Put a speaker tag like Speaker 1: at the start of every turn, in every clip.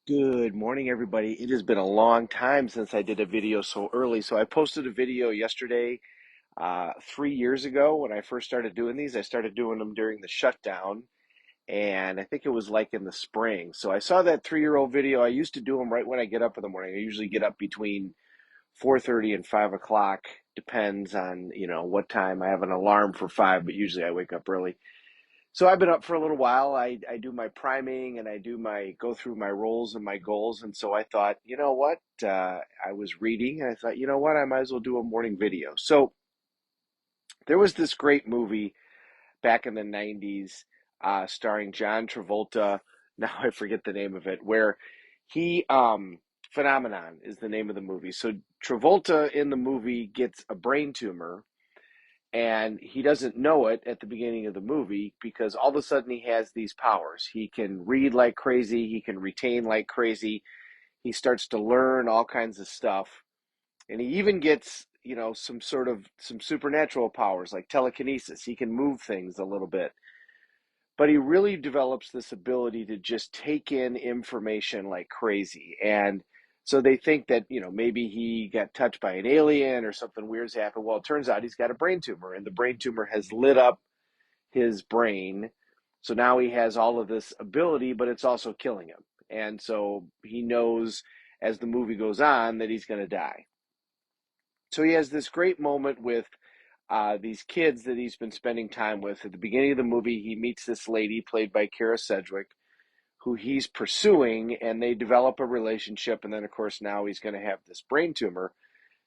Speaker 1: Good morning, everybody. It has been a long time since I did a video so early. So I posted a video yesterday, 3 years ago when I first started doing these. I started doing them during the shutdown, and I think it was like in the spring. So I saw that 3-year-old video. I used to do them right when I get up in the morning. I usually get up between 4:30 and 5 o'clock. Depends on, what time. I have an alarm for 5, but usually I wake up early. So I've been up for a little while. I do my priming and I do my go through my roles and my goals. And so I thought, you know what? I was reading and I thought, you know what? I might as well do a morning video. So there was this great movie back in the 90s starring John Travolta. Now I forget the name of it, where Phenomenon is the name of the movie. So Travolta in the movie gets a brain tumor and he doesn't know it at the beginning of the movie because all of a sudden he has these powers. He can read like crazy, he can retain like crazy. He starts to learn all kinds of stuff, and he even gets, some supernatural powers like telekinesis. He can move things a little bit. But he really develops this ability to just take in information like crazy. And so they think that, maybe he got touched by an alien or something weird's happened. Well, it turns out he's got a brain tumor, and the brain tumor has lit up his brain. So now he has all of this ability, but it's also killing him. And so he knows as the movie goes on that he's going to die. So he has this great moment with these kids that he's been spending time with. At the beginning of the movie, he meets this lady played by Kara Sedgwick, who he's pursuing, and they develop a relationship. And then, of course, now he's going to have this brain tumor.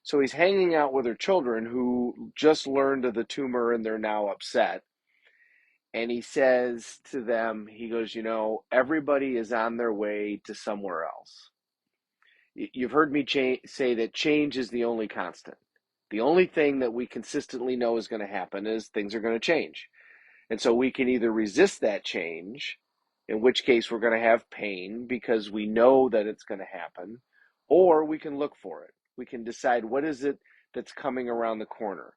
Speaker 1: So he's hanging out with her children who just learned of the tumor and they're now upset. And he says to them, he goes, everybody is on their way to somewhere else. You've heard me say that change is the only constant. The only thing that we consistently know is going to happen is things are going to change. And so we can either resist that change, in which case we're going to have pain because we know that it's going to happen, or we can look for it. We can decide what is it that's coming around the corner.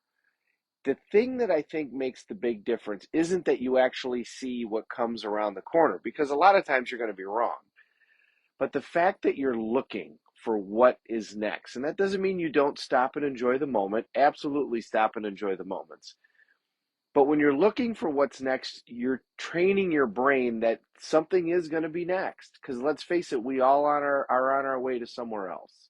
Speaker 1: The thing that I think makes the big difference isn't that you actually see what comes around the corner, because a lot of times you're going to be wrong. But the fact that you're looking for what is next, and that doesn't mean you don't stop and enjoy the moment. Absolutely stop and enjoy the moments. But when you're looking for what's next, you're training your brain that something is going to be next. Because let's face it, we all are on our way to somewhere else.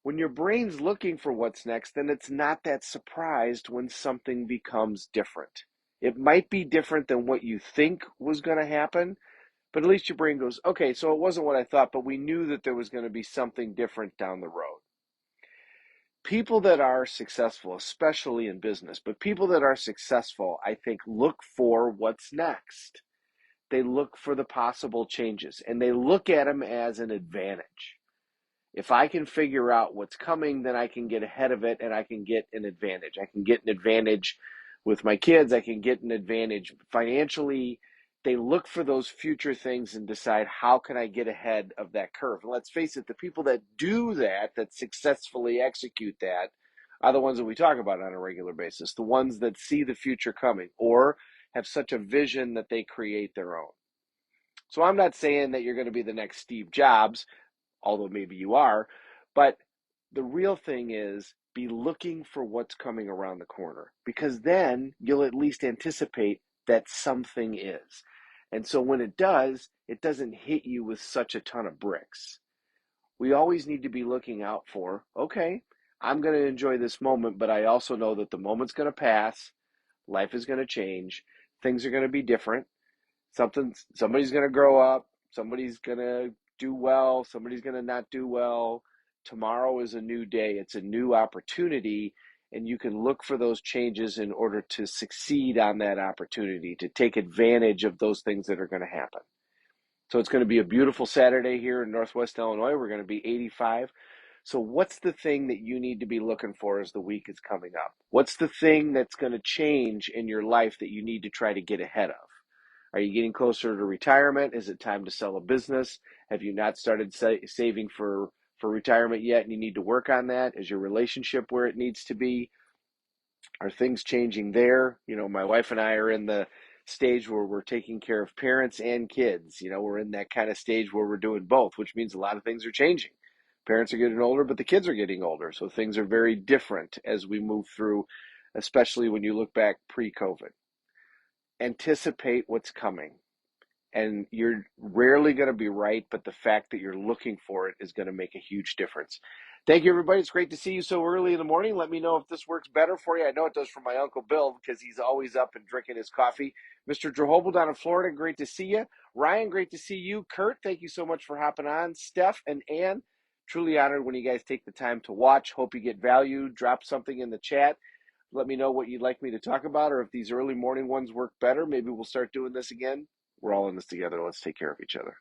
Speaker 1: When your brain's looking for what's next, then it's not that surprised when something becomes different. It might be different than what you think was going to happen, but at least your brain goes, okay, so it wasn't what I thought, but we knew that there was going to be something different down the road. People that are successful, especially in business, but people that are successful, I think, look for what's next. They look for the possible changes and they look at them as an advantage. If I can figure out what's coming, then I can get ahead of it and I can get an advantage. I can get an advantage with my kids. I can get an advantage financially. They look for those future things and decide, how can I get ahead of that curve? And let's face it, the people that do that, that successfully execute that, are the ones that we talk about on a regular basis, the ones that see the future coming or have such a vision that they create their own. So I'm not saying that you're going to be the next Steve Jobs, although maybe you are, but the real thing is be looking for what's coming around the corner, because then you'll at least anticipate that something is. And so when it does, it doesn't hit you with such a ton of bricks. We always need to be looking out for, okay, I'm going to enjoy this moment, but I also know that the moment's going to pass, life is going to change, things are going to be different. Somebody's going to grow up, somebody's going to do well, somebody's going to not do well. Tomorrow is a new day, it's a new opportunity, and you can look for those changes in order to succeed on that opportunity, to take advantage of those things that are going to happen. So it's going to be a beautiful Saturday here in Northwest Illinois. We're going to be 85. So what's the thing that you need to be looking for as the week is coming up? What's the thing that's going to change in your life that you need to try to get ahead of? Are you getting closer to retirement? Is it time to sell a business? Have you not started saving for retirement yet and you need to work on that? Is your relationship where it needs to be? Are things changing there? My wife and I are in the stage where we're taking care of parents and kids. We're in that kind of stage where we're doing both, which means a lot of things are changing. Parents are getting older, but the kids are getting older. So things are very different as we move through, especially when you look back pre-COVID. Anticipate what's coming. And you're rarely going to be right, but the fact that you're looking for it is going to make a huge difference. Thank you, everybody. It's great to see you so early in the morning. Let me know if this works better for you. I know it does for my Uncle Bill because he's always up and drinking his coffee. Mr. Drehobel down in Florida, great to see you. Ryan, great to see you. Kurt, thank you so much for hopping on. Steph and Ann, truly honored when you guys take the time to watch. Hope you get value. Drop something in the chat. Let me know what you'd like me to talk about, or if these early morning ones work better. Maybe we'll start doing this again. We're all in this together. Let's take care of each other.